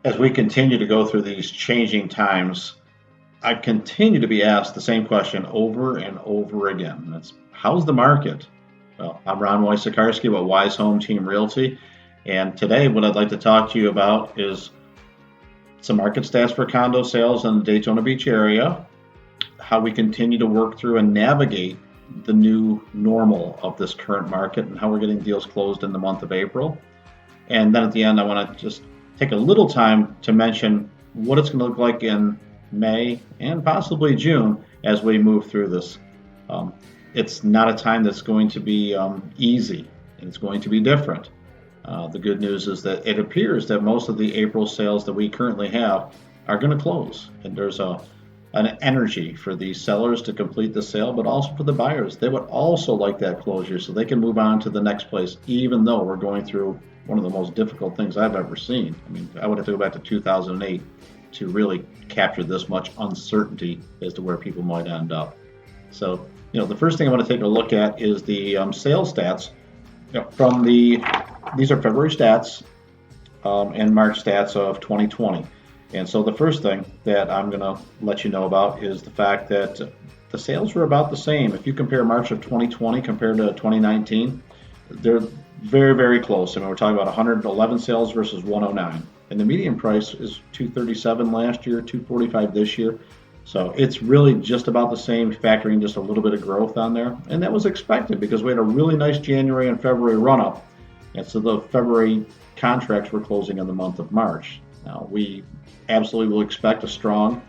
As we continue to go through these changing times, I continue to be asked the same question over and over again. That's how's the market? Well, I'm Ron Wojciechowski with Wise Home Team Realty, and today what I'd like to talk to you about is some market stats for condo sales in the Daytona Beach area, how we continue to work through and navigate the new normal of this current market, and how we're getting deals closed in the month of April. And then at the end, I want to just take a little time to mention what it's going to look like in May and possibly June as we move through this. It's not a time that's going to be easy, and it's going to be different. The good news is that it appears that most of the April sales that we currently have are going to close, and there's an energy for the sellers to complete the sale, but also for the buyers. They would also like that closure so they can move on to the next place, even though we're going through one of the most difficult things I've ever seen. I mean, I would have to go back to 2008 to really capture this much uncertainty as to where people might end up. So, the first thing I want to take a look at is the sales stats. These are February stats and March stats of 2020. And so the first thing that I'm going to let you know about is the fact that the sales were about the same. If you compare March of 2020 compared to 2019, they're very, very close. I mean, we're talking about 111 sales versus 109. And the median price is 237 last year, 245 this year. So it's really just about the same, factoring just a little bit of growth on there. And that was expected because we had a really nice January and February run-up. And so the February contracts were closing in the month of March. Now, we absolutely will expect a strong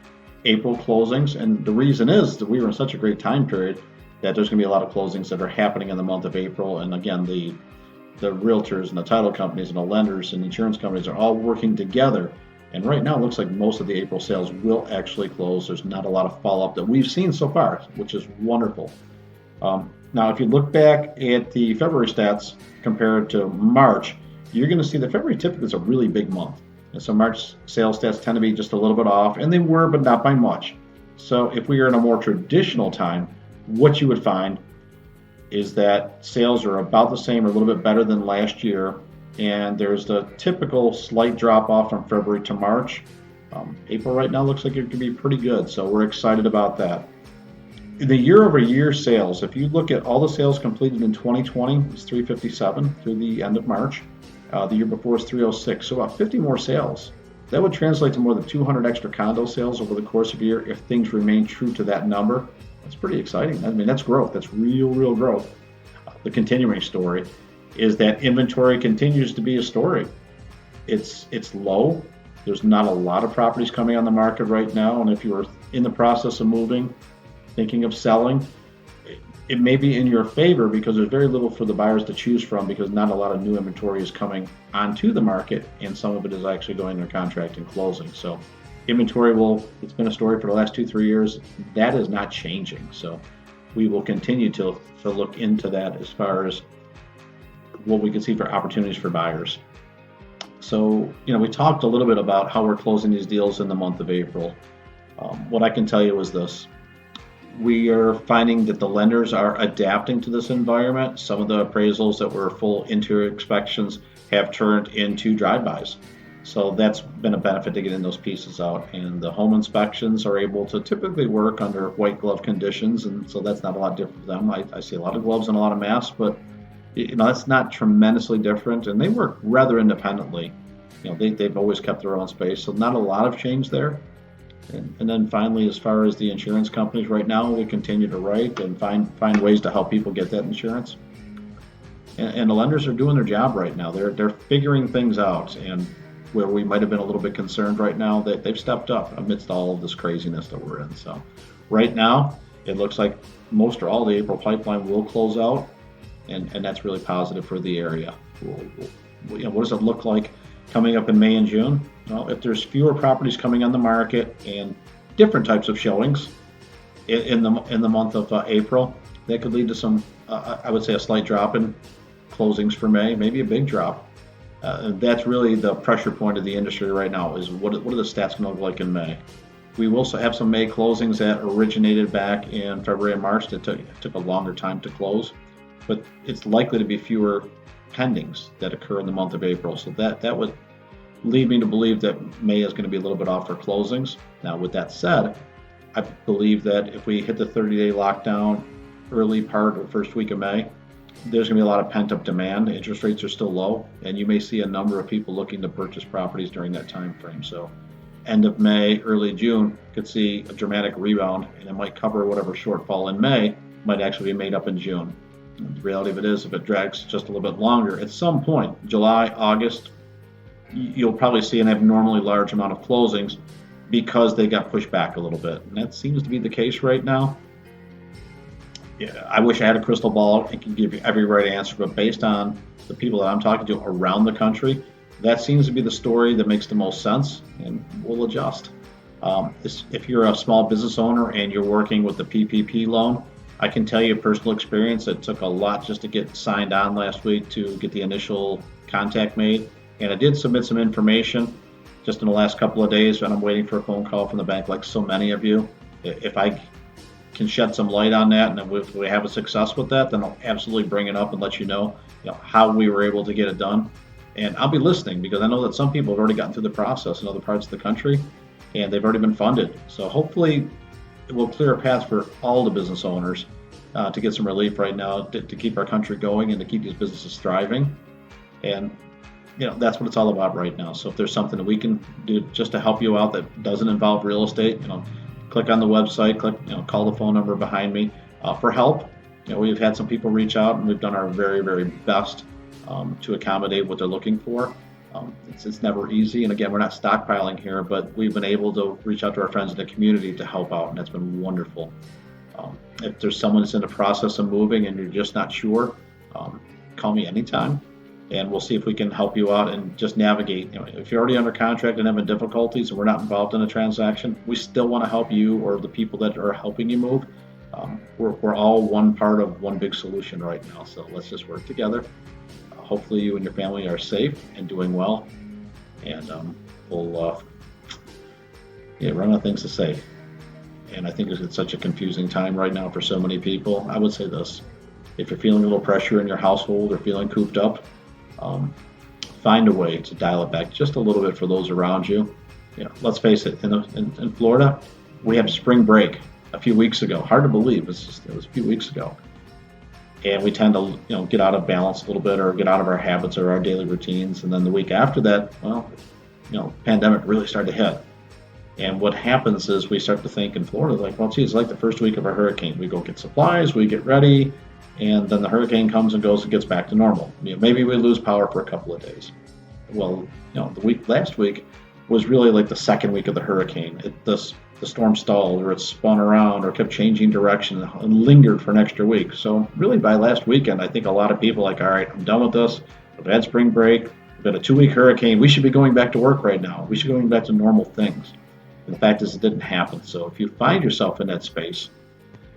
April closings. And the reason is that we were in such a great time period that there's going to be a lot of closings that are happening in the month of April. And again, the realtors and the title companies and the lenders and insurance companies are all working together. And right now, it looks like most of the April sales will actually close. There's not a lot of follow-up that we've seen so far, which is wonderful. Now, if you look back at the February stats compared to March, you're going to see that February typically is a really big month. And so March sales stats tend to be just a little bit off, and they were, but not by much. So if we are in a more traditional time, what you would find is that sales are about the same or a little bit better than last year, and there's the typical slight drop off from February to March. April right now looks like it could be pretty good, so we're excited about that. The year-over-year sales, if you look at all the sales completed in 2020, it's 357 through the end of March. The year before is 306, so about 50 more sales. That would translate to more than 200 extra condo sales over the course of a year if things remain true to that number. That's pretty exciting. I mean, that's growth. That's real growth. The continuing story is that inventory continues to be a story. It's low. There's not a lot of properties coming on the market right now, and if you're in the process of moving, thinking of selling, it may be in your favor because there's very little for the buyers to choose from because not a lot of new inventory is coming onto the market, and some of it is actually going under contract and closing. So inventory it's been a story for the last 2-3 years. That is not changing. So we will continue to look into that as far as what we can see for opportunities for buyers. So, we talked a little bit about how we're closing these deals in the month of April. What I can tell you is this. We are finding that the lenders are adapting to this environment. Some of the appraisals that were full interior inspections have turned into drive-bys. So that's been a benefit to getting those pieces out. And the home inspections are able to typically work under white glove conditions. And so that's not a lot different for them. I see a lot of gloves and a lot of masks, but that's not tremendously different. And they work rather independently. They've always kept their own space. So not a lot of change there. And then finally, as far as the insurance companies right now, we continue to write and find ways to help people get that insurance. And the lenders are doing their job right now. They're figuring things out. And where we might have been a little bit concerned right now, that they've stepped up amidst all of this craziness that we're in. So right now, it looks like most or all the April pipeline will close out. And that's really positive for the area. What does it look like coming up in May and June? Well, if there's fewer properties coming on the market and different types of showings in the month of April, that could lead to some, I would say, a slight drop in closings for May, maybe a big drop. That's really the pressure point of the industry right now is what are the stats going to look like in May? We will have some May closings that originated back in February and March that took a longer time to close, but it's likely to be fewer pendings that occur in the month of April. So that would lead me to believe that May is going to be a little bit off for closings. Now, with that said, I believe that if we hit the 30-day lockdown early part or first week of May, there's going to be a lot of pent-up demand. Interest rates are still low, and you may see a number of people looking to purchase properties during that time frame. So end of May, early June, could see a dramatic rebound, and it might cover whatever shortfall in May might actually be made up in June. And the reality of it is, if it drags just a little bit longer, at some point, July, August, you'll probably see an abnormally large amount of closings because they got pushed back a little bit. And that seems to be the case right now. Yeah, I wish I had a crystal ball and could give you every right answer, but based on the people that I'm talking to around the country, that seems to be the story that makes the most sense, and we'll adjust. If you're a small business owner and you're working with the PPP loan, I can tell you personal experience, it took a lot just to get signed on last week to get the initial contact made. And I did submit some information just in the last couple of days, and I'm waiting for a phone call from the bank like so many of you. If I can shed some light on that, and if we have a success with that, then I'll absolutely bring it up and let you know how we were able to get it done. And I'll be listening because I know that some people have already gotten through the process in other parts of the country, and they've already been funded. So hopefully it will clear a path for all the business owners to get some relief right now to keep our country going and to keep these businesses thriving. And that's what it's all about right now. So if there's something that we can do just to help you out that doesn't involve real estate, click on the website, call the phone number behind me for help. We've had some people reach out, and we've done our very, very best to accommodate what they're looking for. It's never easy, and again, we're not stockpiling here, but we've been able to reach out to our friends in the community to help out, and that's been wonderful. If there's someone that's in the process of moving and you're just not sure, call me anytime, and we'll see if we can help you out and just navigate. If you're already under contract and having difficulties and we're not involved in a transaction, we still want to help you or the people that are helping you move. We're all one part of one big solution right now, so let's just work together. Hopefully you and your family are safe and doing well, and we'll run out of things to say. And I think it's such a confusing time right now for so many people. I would say this: if you're feeling a little pressure in your household or feeling cooped up, find a way to dial it back just a little bit for those around you. Let's face it, in Florida, we had spring break a few weeks ago. Hard to believe, it was a few weeks ago. And we tend to get out of balance a little bit or get out of our habits or our daily routines. And then the week after that, pandemic really started to hit. And what happens is we start to think in Florida, like, well, geez, it's like the first week of a hurricane. We go get supplies, we get ready, and then the hurricane comes and goes and gets back to normal. Maybe we lose power for a couple of days. Well, last week was really like the second week of the hurricane. The storm stalled, or it spun around, or kept changing direction and lingered for an extra week. So really by last weekend, I think a lot of people all right, I'm done with this. We've had spring break. We've got a 2-week hurricane. We should be going back to work right now. We should be going back to normal things. And the fact is it didn't happen. So if you find yourself in that space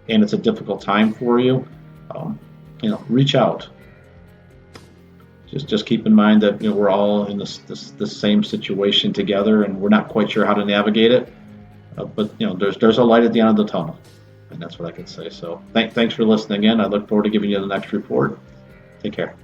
and it's a difficult time for you, reach out. Just keep in mind that we're all in this same situation together, and we're not quite sure how to navigate it. But there's a light at the end of the tunnel, and that's what I can say. So thanks for listening in. I look forward to giving you the next report. Take care.